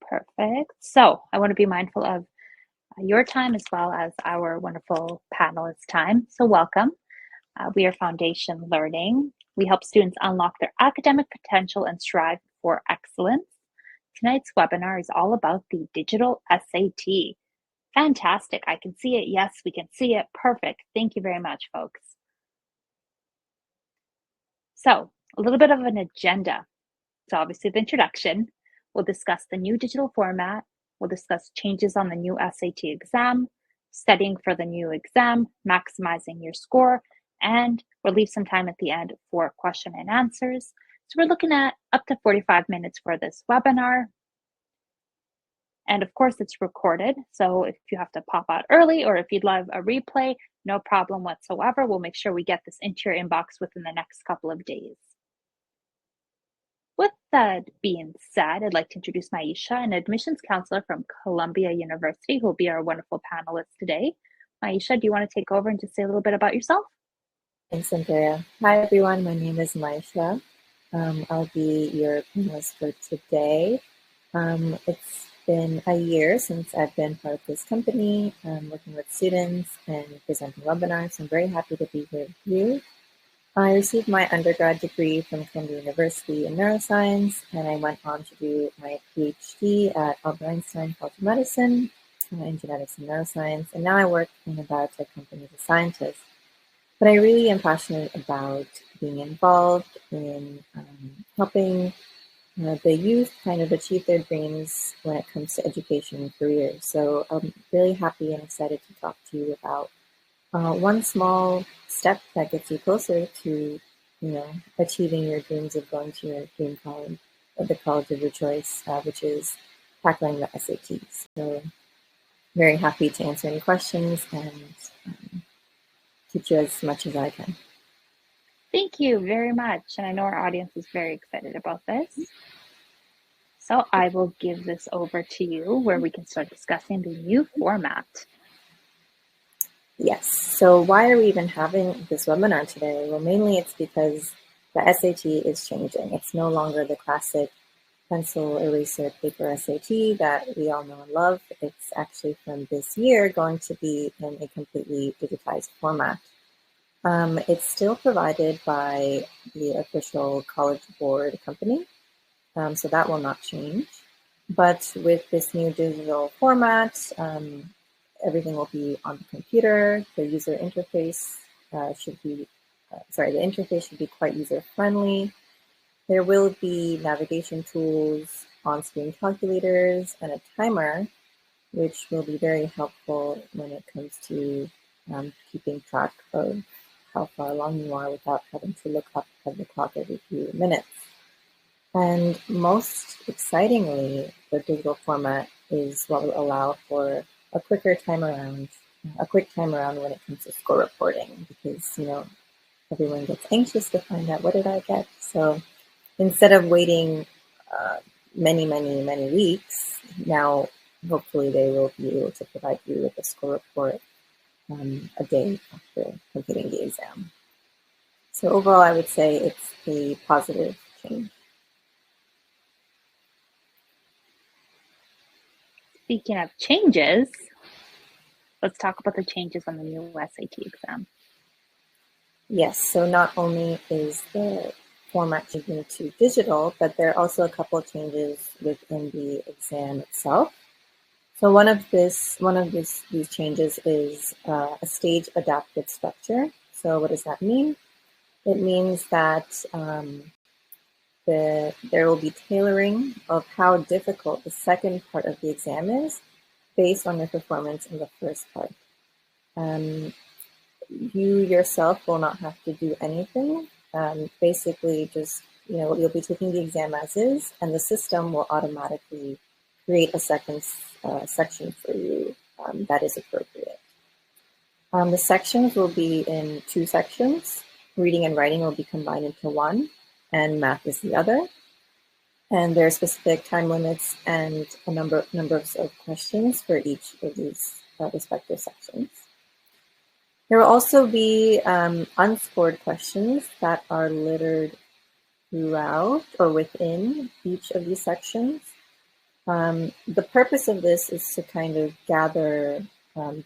Perfect. So I want to be mindful of your time as well as our wonderful panelists' time. So welcome. We are Foundation Learning. We help students unlock their academic potential and strive for excellence. Tonight's webinar is all about the digital SAT. Fantastic. I can see it. Yes, we can see it. Perfect. Thank you very much, folks. So a little bit of an agenda. So obviously the introduction. We'll discuss the new digital format. We'll discuss changes on the new SAT exam, studying for the new exam, maximizing your score, and we'll leave some time at the end for question and answers. So we're looking at up to 45 minutes for this webinar. And of course, it's recorded. So if you have to pop out early or if you'd love a replay, no problem whatsoever. We'll make sure we get this into your inbox within the next couple of days. With that being said, I'd like to introduce Maisha, an admissions counselor from Columbia University, who will be our wonderful panelist today. Maisha, do you want to take over and just say a little bit about yourself? Thanks, Andrea. Hi, everyone. My name is Maisha. I'll be your panelist for today. It's been a year since I've been part of this company, working with students and presenting webinars. I'm very happy to be here with you. I received my undergrad degree from Columbia University in neuroscience, and I went on to do my PhD at Einstein College of Medicine in genetics and neuroscience, and now I work in a biotech company as a scientist. But I really am passionate about being involved in helping the youth kind of achieve their dreams when it comes to education and careers. So I'm really happy and excited to talk to you about one small step that gets you closer to, achieving your dreams of going to your dream college, or the college of your choice, which is tackling the SATs. So very happy to answer any questions and teach you as much as I can. Thank you very much. And I know our audience is very excited about this. So I will give this over to you where we can start discussing the new format. Yes. So why are we even having this webinar today? Well, mainly it's because the SAT is changing. It's no longer the classic pencil, eraser, paper SAT that we all know and love. It's actually from this year going to be in a completely digitized format. It's still provided by the official College Board company, so that will not change. But with this new digital format, everything will be on the computer. The user interface the interface should be quite user-friendly. There will be navigation tools, on-screen calculators, and a timer, which will be very helpful when it comes to keeping track of how far along you are without having to look up at the clock every few minutes. And most excitingly, the digital format is what will allow for a quick time around when it comes to score reporting, because everyone gets anxious to find out what did I get. So instead of waiting many weeks, now hopefully they will be able to provide you with a score report a day after completing the exam. So overall, I would say it's a positive change. Speaking of changes, let's talk about the changes on the new SAT exam. Yes, so not only is the format changing to digital, but there are also a couple of changes within the exam itself. So one of these changes is a stage adapted structure. So what does that mean? It means that there will be tailoring of how difficult the second part of the exam is based on your performance in the first part. You yourself will not have to do anything. Basically, just you'll be taking the exam as is, and the system will automatically create a second section for you that is appropriate. The sections will be in two sections. Reading and writing will be combined into one, and math is the other. And there are specific time limits and a numbers of questions for each of these respective sections. There will also be unscored questions that are littered throughout or within each of these sections. The purpose of this is to kind of gather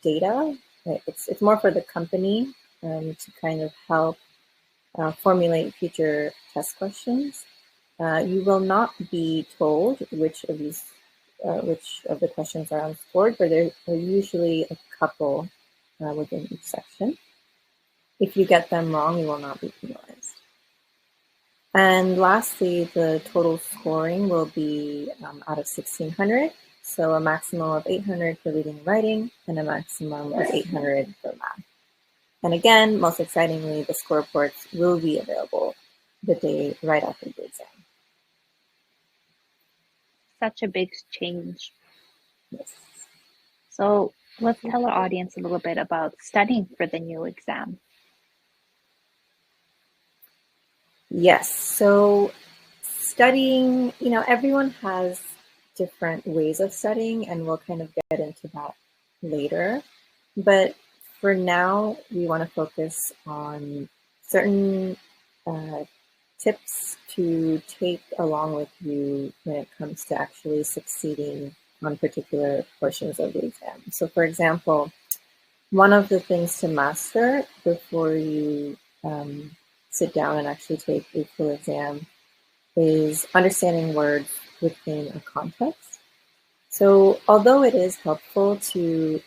data. It's more for the company to kind of help formulate future test questions. You will not be told which of the questions are unscored, but there are usually a couple within each section. If you get them wrong, you will not be penalized. And lastly, the total scoring will be out of 1,600. So a maximum of 800 for reading and writing, and a maximum of 800 for math. And again, most excitingly, the score reports will be available the day right after the exam. Such a big change. Yes. So let's tell our audience a little bit about studying for the new exam. Yes, so studying, everyone has different ways of studying, and we'll kind of get into that later. But for now, we want to focus on certain tips to take along with you when it comes to actually succeeding on particular portions of the exam. So for example, one of the things to master before you sit down and actually take a full exam is understanding words within a context. So although it is helpful to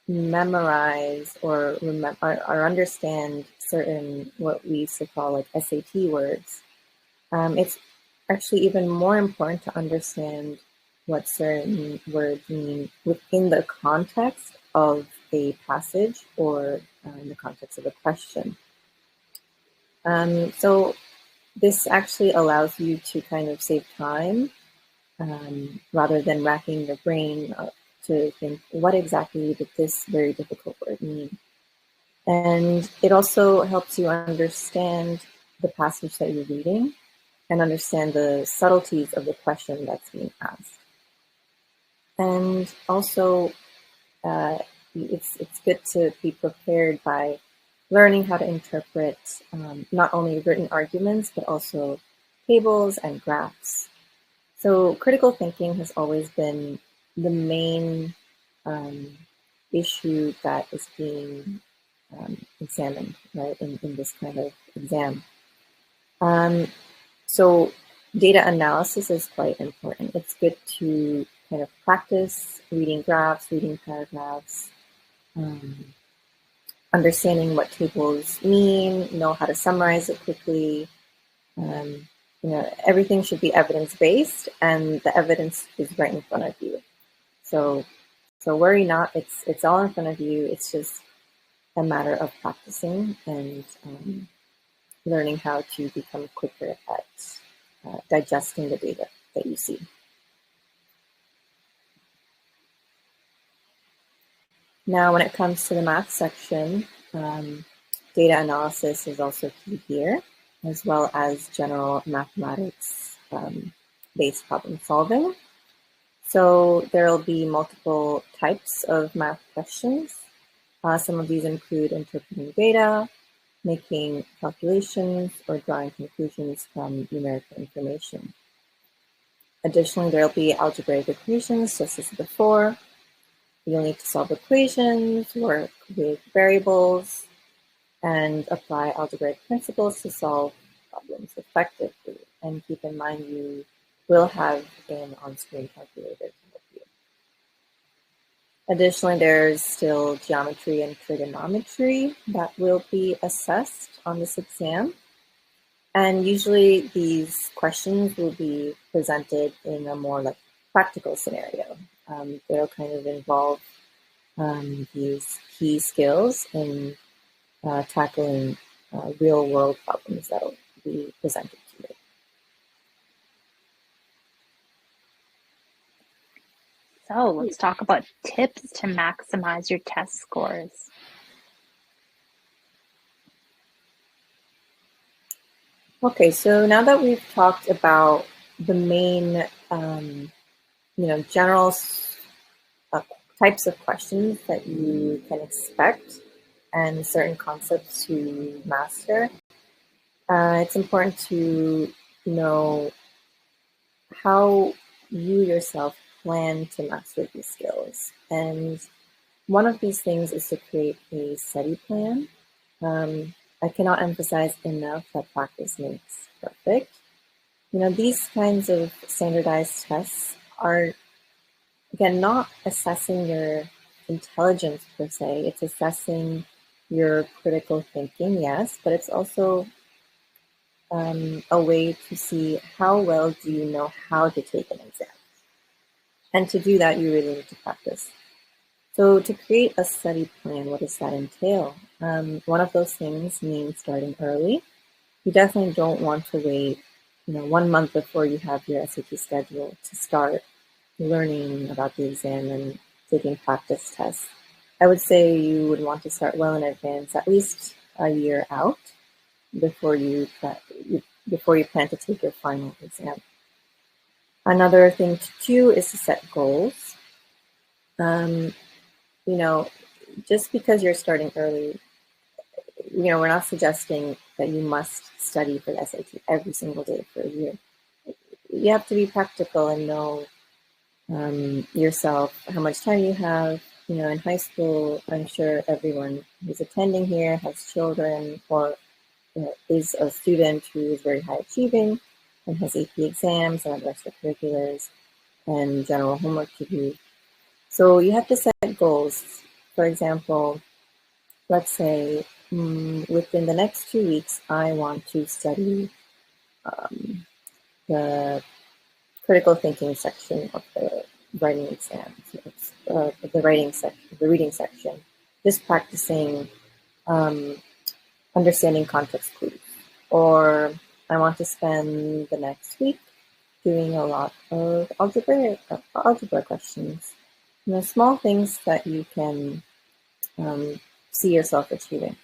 memorize or remember or understand certain what we used to call like SAT words, it's actually even more important to understand what certain words mean within the context of a passage or in the context of a question. So this actually allows you to kind of save time rather than racking your brain to think, what exactly did this very difficult word mean? And it also helps you understand the passage that you're reading and understand the subtleties of the question that's being asked. And also, it's good to be prepared by learning how to interpret not only written arguments, but also tables and graphs. So critical thinking has always been the main issue that is being examined, right, in this kind of exam. So data analysis is quite important. It's good to kind of practice reading graphs, reading paragraphs, understanding what tables mean, know how to summarize it quickly. Everything should be evidence-based, and the evidence is right in front of you. So worry not, it's all in front of you. It's just a matter of practicing and learning how to become quicker at digesting the data that you see. Now, when it comes to the math section, data analysis is also key here, as well as general mathematics based problem solving. So there will be multiple types of math questions. Some of these include interpreting data, making calculations, or drawing conclusions from numerical information. Additionally, there will be algebraic equations, just as before. You'll need to solve equations, work with variables, and apply algebraic principles to solve problems effectively. And keep in mind, you will have an on-screen calculator to help you. Additionally, there's still geometry and trigonometry that will be assessed on this exam. And usually these questions will be presented in a more like practical scenario. They'll kind of involve these key skills in tackling real world problems that will be presented to you. So let's talk about tips to maximize your test scores. Okay, so now that we've talked about the main, general types of questions that you can expect and certain concepts to master, it's important to know how you yourself plan to master these skills. And one of these things is to create a study plan. I cannot emphasize enough that practice makes perfect. These kinds of standardized tests are, again, not assessing your intelligence per se. It's assessing your critical thinking, yes, but it's also a way to see how well do you know how to take an exam. And to do that, you really need to practice. So to create a study plan, what does that entail? One of those things means starting early. You definitely don't want to wait, 1 month before you have your SAT schedule to start learning about the exam and taking practice tests. I would say you would want to start well in advance, at least a year out before you plan to take your final exam. Another thing to do is to set goals. Just because you're starting early, we're not suggesting that you must study for the SAT every single day for a year. You have to be practical and know yourself how much time you have. In high school, I'm sure everyone who's attending here has children or is a student who is very high achieving and has AP exams and other extracurriculars and general homework to do. So you have to set goals. For example, let's say within the next 2 weeks, I want to study the critical thinking section of the writing exam, the reading section, just practicing understanding context clues. Or I want to spend the next week doing a lot of algebra questions. Small things that you can see yourself achieving.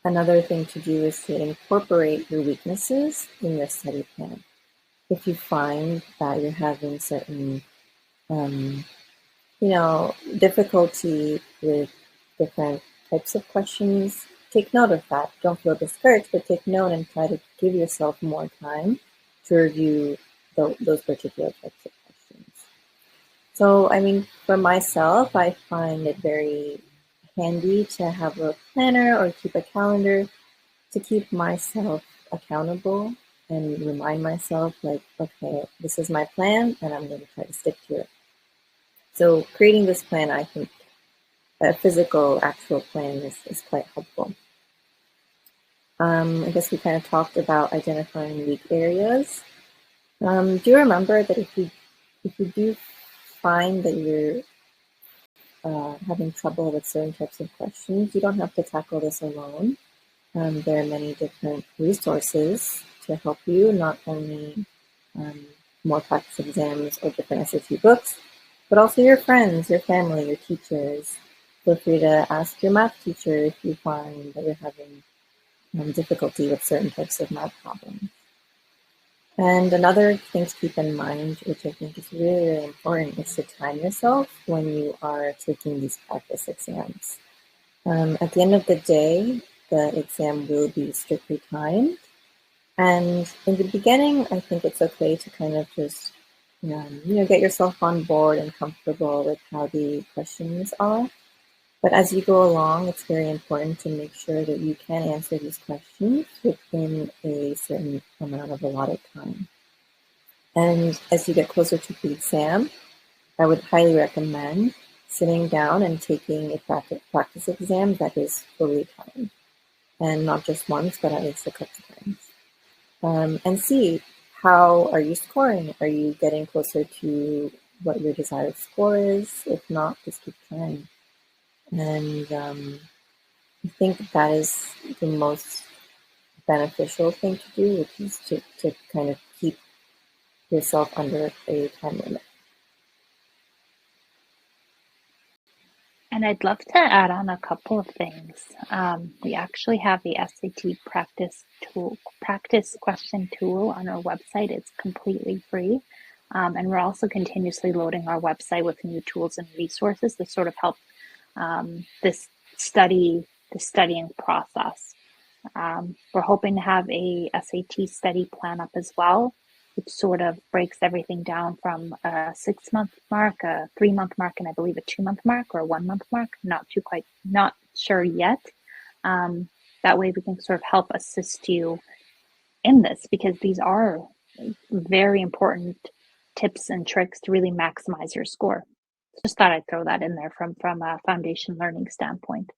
Another thing to do is to incorporate your weaknesses in your study plan. If you find that you're having certain, difficulty with different types of questions, take note of that. Don't feel discouraged, but take note and try to give yourself more time to review those particular types of questions. So, for myself, I find it very handy to have a planner or keep a calendar to keep myself accountable and remind myself like, okay, this is my plan and I'm going to try to stick to it. So creating this plan, I think a physical, actual plan is quite helpful. I guess we kind of talked about identifying weak areas. Do you remember that if you do find that you're having trouble with certain types of questions, you don't have to tackle this alone. There are many different resources to help you, not only more practice exams or different SAT books, but also your friends, your family, your teachers. Feel free to ask your math teacher if you find that you're having difficulty with certain types of math problems. And another thing to keep in mind, which I think is really, really important, is to time yourself when you are taking these practice exams. At the end of the day, the exam will be strictly timed. And in the beginning, I think it's okay to kind of just, get yourself on board and comfortable with how the questions are. But as you go along, it's very important to make sure that you can answer these questions within a certain amount of allotted time. And as you get closer to the exam, I would highly recommend sitting down and taking a practice exam that is fully timed. And not just once, but at least a couple times. And see, how are you scoring? Are you getting closer to what your desired score is? If not, just keep trying. And I think that is the most beneficial thing to do, which is to kind of keep yourself under a time limit. And I'd love to add on a couple of things. We actually have the SAT practice question tool on our website. It's completely free. And we're also continuously loading our website with new tools and resources to sort of help the studying process. We're hoping to have a SAT study plan up as well. it sort of breaks everything down from a 6-month mark, a 3-month mark, and I believe a 2-month mark or a 1-month mark. Not sure yet. That way we can sort of help assist you in this, because these are very important tips and tricks to really maximize your score. Just thought I'd throw that in there from a foundation learning standpoint.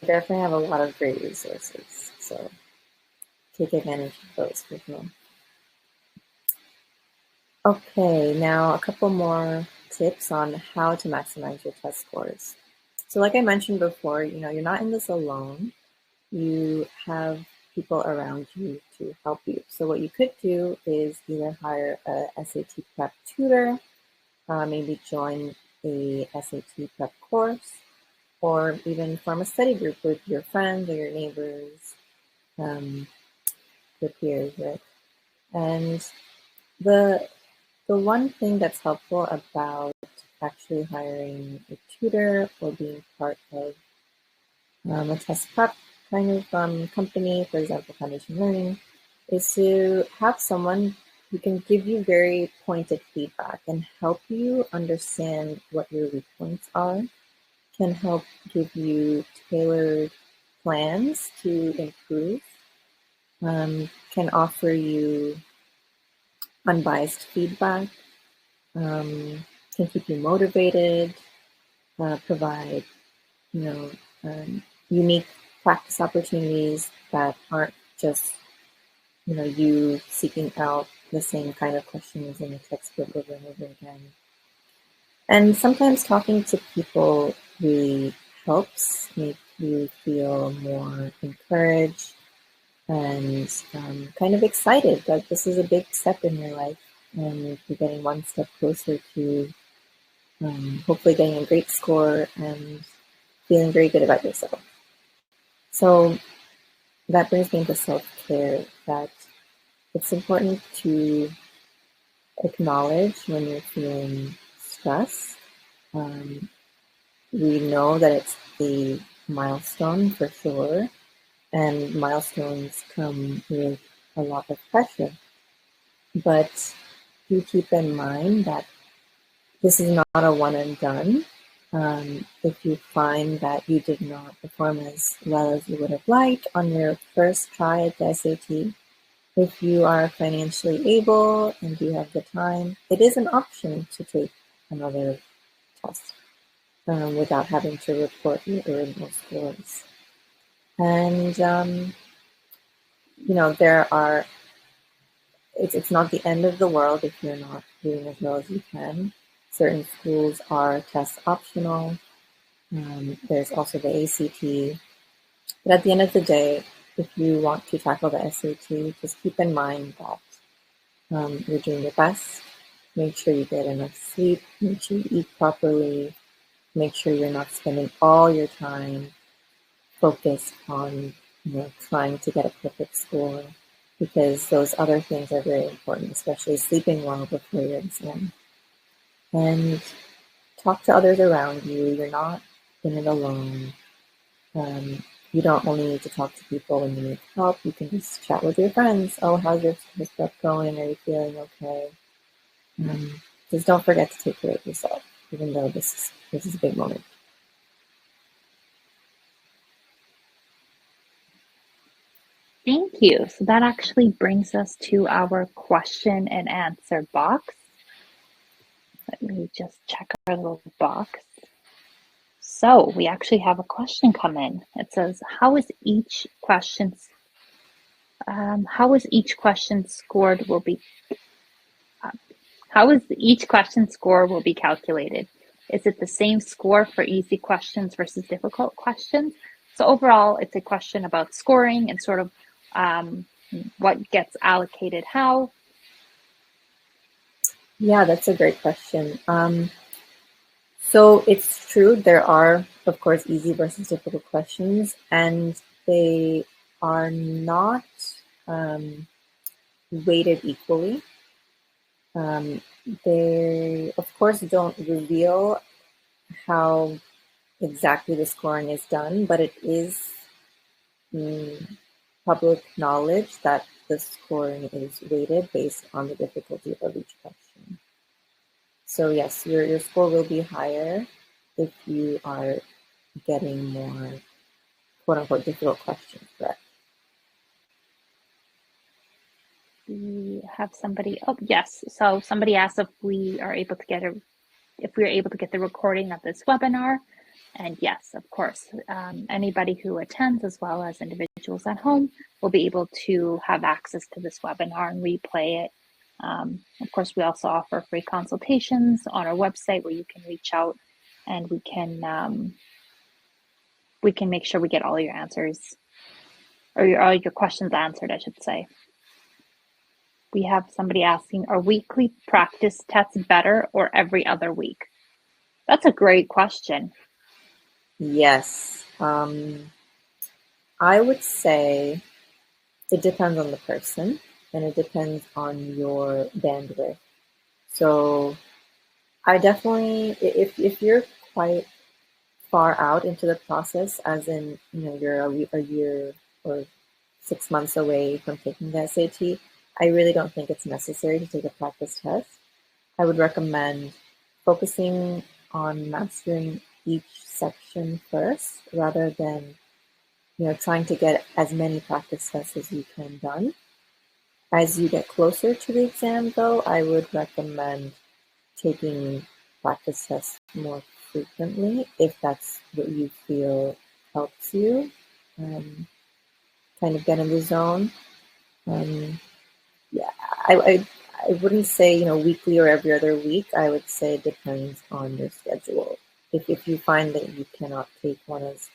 We definitely have a lot of great resources, so take advantage of those for sure. Okay, now a couple more tips on how to maximize your test scores. So like I mentioned before, you're not in this alone. You have people around you to help you. So what you could do is either hire a SAT prep tutor, maybe join a SAT prep course, or even form a study group with your friends or your neighbors, your peers, right? And the one thing that's helpful about actually hiring a tutor or being part of a test prep kind of company, for example, Foundation Learning, is to have someone who can give you very pointed feedback and help you understand what your weak points are, can help give you tailored plans to improve, can offer you unbiased feedback, can keep you motivated, provide, unique practice opportunities that aren't just, you seeking out the same kind of questions in the textbook over and over again. And sometimes talking to people really helps make you feel more encouraged and kind of excited that this is a big step in your life and you're getting one step closer to hopefully getting a great score and feeling very good about yourself. So that brings me to self-care, that it's important to acknowledge when you're feeling stressed. We know that it's a milestone for sure, and milestones come with a lot of pressure. But do keep in mind that this is not a one and done. If you find that you did not perform as well as you would have liked on your first try at the SAT, if you are financially able and you have the time, it is an option to take another test without having to report your original scores. And, it's not the end of the world if you're not doing as well as you can. Certain schools are test optional. There's also the ACT. But at the end of the day, if you want to tackle the SAT, just keep in mind that you're doing your best. Make sure you get enough sleep. Make sure you eat properly. Make sure you're not spending all your time focused on trying to get a perfect score, because those other things are very important, especially sleeping well before your exam. And talk to others around you. You're not in it alone. You don't only need to talk to people when you need help. You can just chat with your friends. Oh, how's your stuff going? Are you feeling okay? Just don't forget to take care of yourself, even though this is a big moment. Thank you. So that actually brings us to our question and answer box. Let me just check our little box. So we actually have a question come in. It says, how is each question scored will be calculated? Is it the same score for easy questions versus difficult questions? So overall, it's a question about scoring and sort of what gets allocated how. Yeah, that's a great question. So it's true, there are, of course, easy versus difficult questions, and they are not weighted equally. They, of course, don't reveal how exactly the scoring is done, but it is public knowledge that the scoring is weighted based on the difficulty of each question. So yes, your score will be higher if you are getting more quote unquote difficult questions correct. We have somebody, oh yes, so somebody asked if we are able to get the recording of this webinar. And yes, of course, anybody who attends, as well as individuals at home, will be able to have access to this webinar and replay it. Of course, we also offer free consultations on our website where you can reach out and we can make sure we get all your answers, or all your questions answered, I should say. We have somebody asking, are weekly practice tests better or every other week? That's a great question. Yes. I would say it depends on the person and it depends on your bandwidth. So I definitely, if you're quite far out into the process, as in, you're a year or 6 months away from taking the SAT, I really don't think it's necessary to take a practice test. I would recommend focusing on mastering each section first rather than trying to get as many practice tests as you can done. As you get closer to the exam, though, I would recommend taking practice tests more frequently if that's what you feel helps you kind of get in the zone. Yeah, I wouldn't say weekly or every other week. I would say it depends on your schedule. If you find that you cannot take one as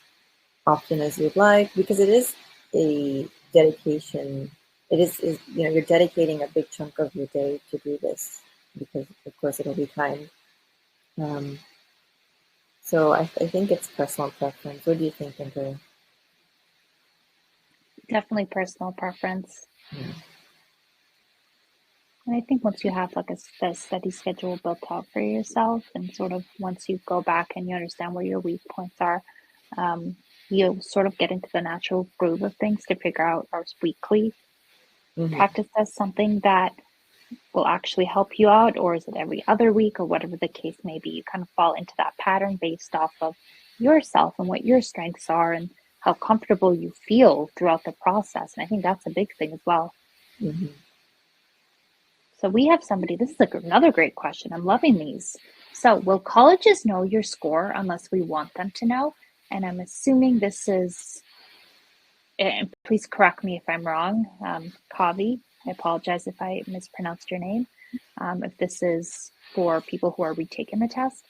often as you'd like, because it is a dedication. It is you're dedicating a big chunk of your day to do this because of course it'll be timed. So I think it's personal preference. What do you think, Andrea? Definitely personal preference. Yeah. And I think once you have like a steady schedule built out for yourself, and sort of once you go back and you understand where your weak points are, you sort of get into the natural groove of things to figure out, our weekly practice as something that will actually help you out, or is it every other week, or whatever the case may be. You kind of fall into that pattern based off of yourself and what your strengths are and how comfortable you feel throughout the process. And I think that's a big thing as well. Mm-hmm. So we have somebody, this is another great question. I'm loving these. So will colleges know your score unless we want them to know? And I'm assuming this is, and please correct me if I'm wrong, Kavi, I apologize if I mispronounced your name. If this is for people who are retaking the test.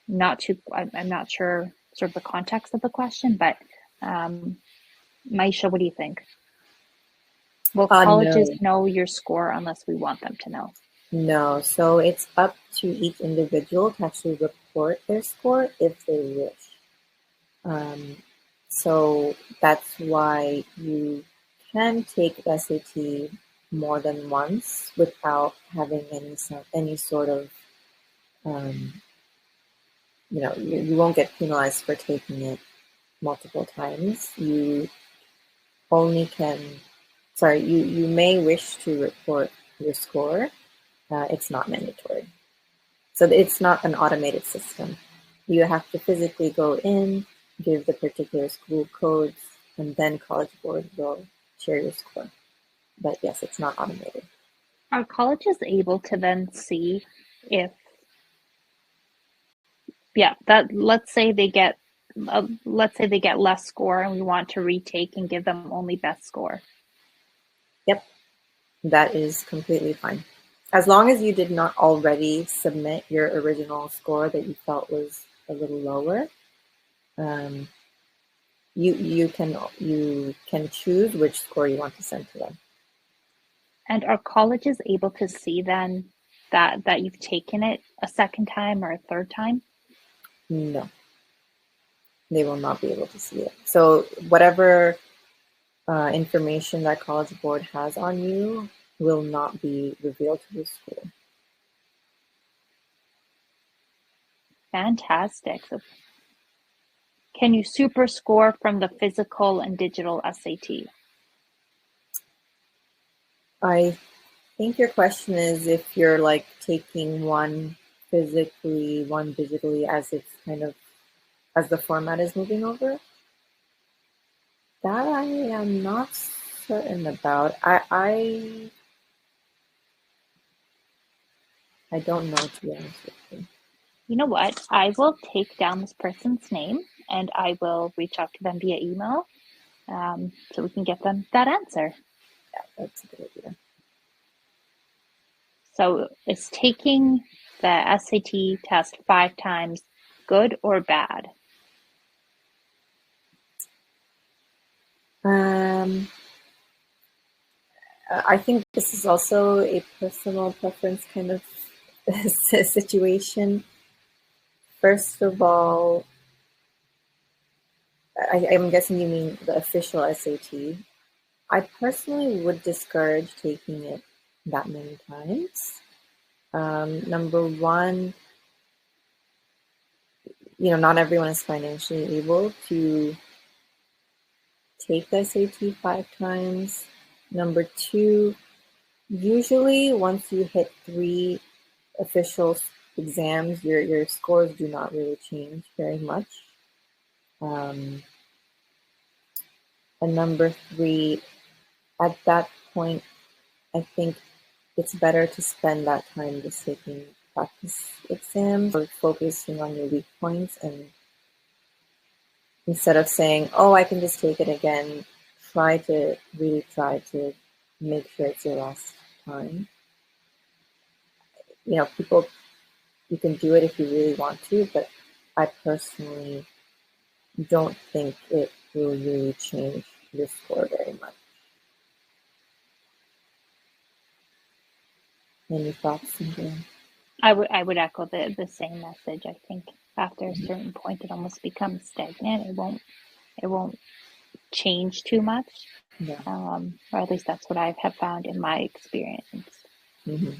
I'm not sure sort of the context of the question, but Maisha, what do you think? Will colleges know your score unless we want them to know? No, so it's up to each individual to actually report their score if they wish. So that's why you can take SAT more than once without having any sort of, you won't get penalized for taking it multiple times. You only can, you may wish to report your score. It's not mandatory. So it's not an automated system. You have to physically go in, give the particular school codes, and then College Board will share your score. But yes, it's not automated. Are colleges able to then see if, let's say they get less score and we want to retake and give them only best score? Yep, that is completely fine. As long as you did not already submit your original score that you felt was a little lower, you can choose which score you want to send to them. And are colleges able to see then that you've taken it a second time or a third time? No, they will not be able to see it. So whatever information that College Board has on you will not be revealed to the school. Fantastic. So can you super score from the physical and digital SAT? I think your question is if you're like taking one physically, one digitally as it's kind of as the format is moving over. That I am not certain about. I don't know, to be honest with you. You know what? I will take down this person's name and I will reach out to them via email, so we can get them that answer. Yeah, that's a good idea. So is taking the SAT test 5 times good or bad? I think this is also a personal preference kind of situation. First of all, I'm guessing you mean the official SAT. I personally would discourage taking it that many times. Number one, not everyone is financially able to take the SAT 5 times. Number two, usually once you hit 3 official exams, your scores do not really change very much. And number three, at that point, I think it's better to spend that time just taking practice exams or focusing on your weak points, and instead of saying, oh, I can just take it again, try to make sure it's your last time. People, you can do it if you really want to, but I personally don't think it will really change your score very much. Any thoughts, Cynthia? I would echo the same message. I think after a certain point, it almost becomes stagnant. It won't change too much, Yeah. or at least that's what I have found in my experience. Mm-hmm.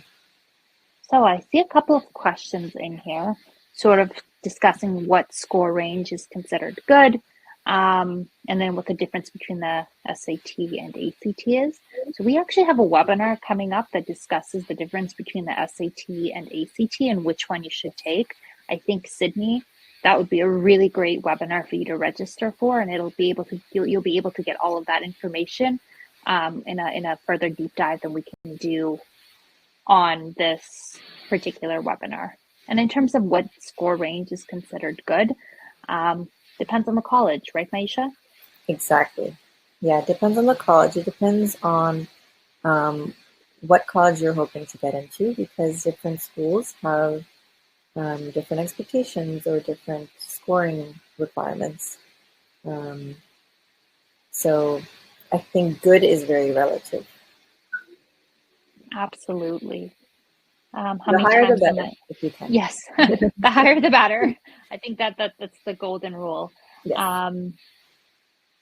So I see a couple of questions in here, sort of discussing what score range is considered good, and then what the difference between the SAT and ACT is. So we actually have a webinar coming up that discusses the difference between the SAT and ACT and which one you should take. I think, Sydney, that would be a really great webinar for you to register for, and you'll be able to get all of that information in a further deep dive than we can do on this particular webinar. And in terms of what score range is considered good, depends on the college, right, Maisha? Exactly. Yeah, it depends on the college. It depends on what college you're hoping to get into, because different schools have different expectations or different scoring requirements. So I think good is very relative. Absolutely. How The many higher the times am better, I? if you can. Yes, the higher the better. I think that's the golden rule. Yes.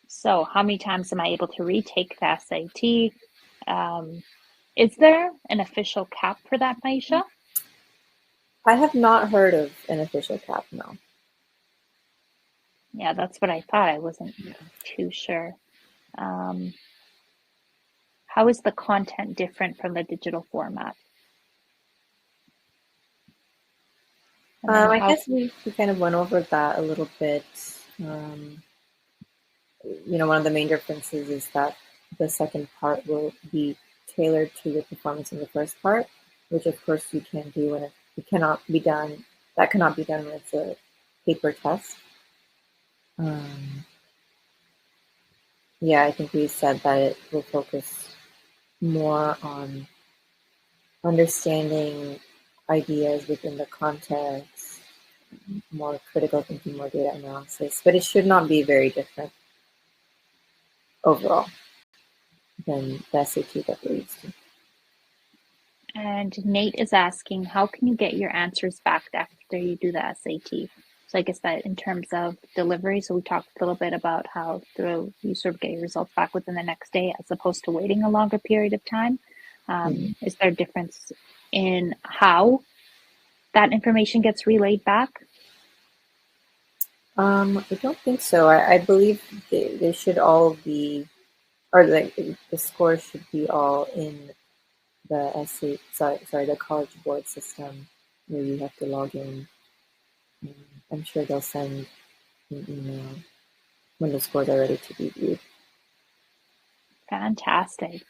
So how many times am I able to retake the SAT? Is there an official cap for that, Maisha? I have not heard of an official cap, no. Yeah, that's what I thought. I wasn't too sure. How is the content different from the digital format? And then I guess we kind of went over that a little bit. One of the main differences is that the second part will be tailored to your performance in the first part, which of course you can do when it cannot be done. That cannot be done when it's a paper test. Yeah, I think we said that it will focus more on understanding ideas within the context, more critical thinking, more data analysis, but it should not be very different overall than the SAT that we're used to. And Nate is asking, how can you get your answers back after you do the SAT? So I guess that in terms of delivery, so we talked a little bit about how you sort of get your results back within the next day as opposed to waiting a longer period of time. Is there a difference in how that information gets relayed back? I don't think so. I believe they should all be, or the scores should be all in the the College Board system where you have to log in. I'm sure they'll send an email when the scores are ready to be viewed. Fantastic.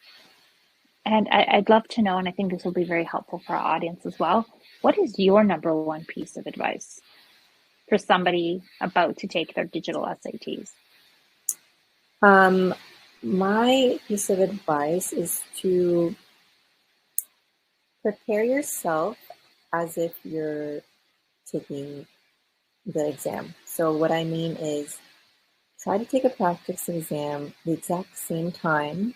And I'd love to know, and I think this will be very helpful for our audience as well, what is your number one piece of advice for somebody about to take their digital SATs? My piece of advice is to prepare yourself as if you're taking the exam. So what I mean is try to take a practice exam the exact same time,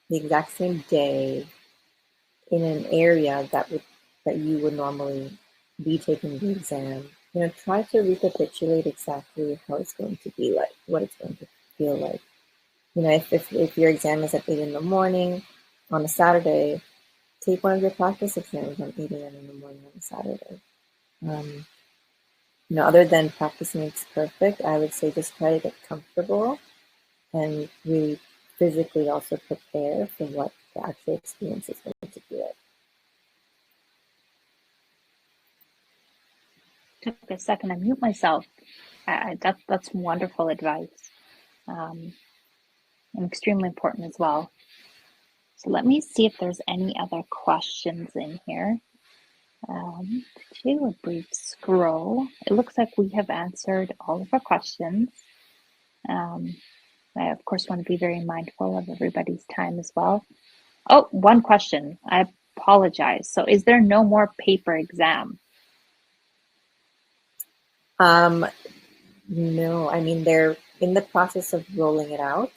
the exact same day, in an area that you would normally be taking the exam. Try to recapitulate exactly how it's going to be like, what it's going to feel like. If your exam is at 8 in the morning on a Saturday, take one of your practice exams on 8 a.m. in the morning on a Saturday. Other than practice makes perfect, I would say just try to get comfortable and really physically also prepare for what the actual experience is going to be like. Took a second to mute myself. That's wonderful advice, and extremely important as well. So let me see if there's any other questions in here. Do a brief scroll. It looks like we have answered all of our questions. I, of course, want to be very mindful of everybody's time as well. Oh, one question. I apologize. So is there no more paper exam? No, I mean, they're in the process of rolling it out,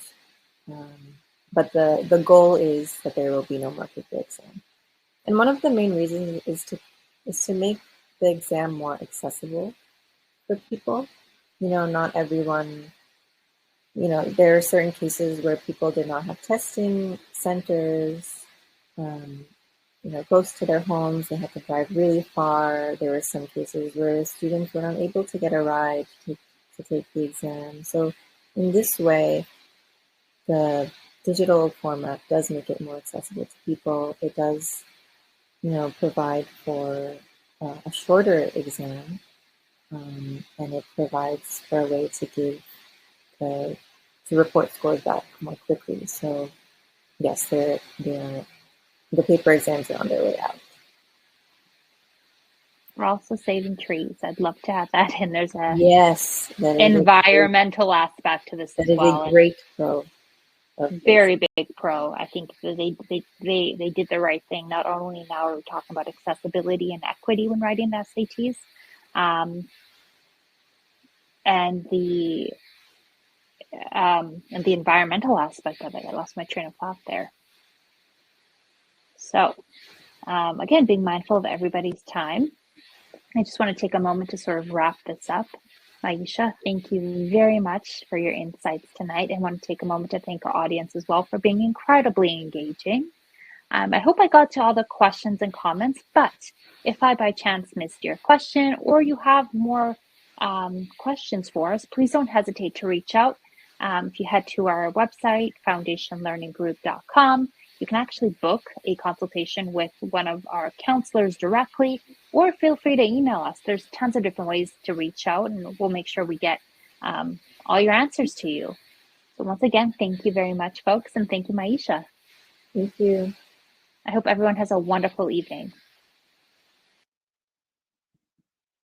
but the goal is that there will be no more paper exam. And one of the main reasons is to make the exam more accessible for people. Not everyone, there are certain cases where people did not have testing centers, close to their homes. They had to drive really far. There were some cases where students were unable to get a ride to take the exam. So in this way, the digital format does make it more accessible to people. It does, provide for a shorter exam, and it provides for a way to to report scores back more quickly. So yes, the paper exams are on their way out. We're also saving trees. I'd love to have that in. There's a yes, environmental aspect to this as well. That is a great pro. Very big pro. I think they did the right thing. Not only now are we talking about accessibility and equity when writing the SATs, and the environmental aspect of it. I lost my train of thought there. So again, being mindful of everybody's time. I just want to take a moment to sort of wrap this up. Maisha, thank you very much for your insights tonight. I want to take a moment to thank our audience as well for being incredibly engaging. I hope I got to all the questions and comments, but if I by chance missed your question or you have more questions for us, please don't hesitate to reach out. If you head to our website, foundationlearninggroup.com, you can actually book a consultation with one of our counselors directly, or feel free to email us. There's tons of different ways to reach out, and we'll make sure we get all your answers to you. So once again, thank you very much, folks, and thank you, Maisha. Thank you. I hope everyone has a wonderful evening.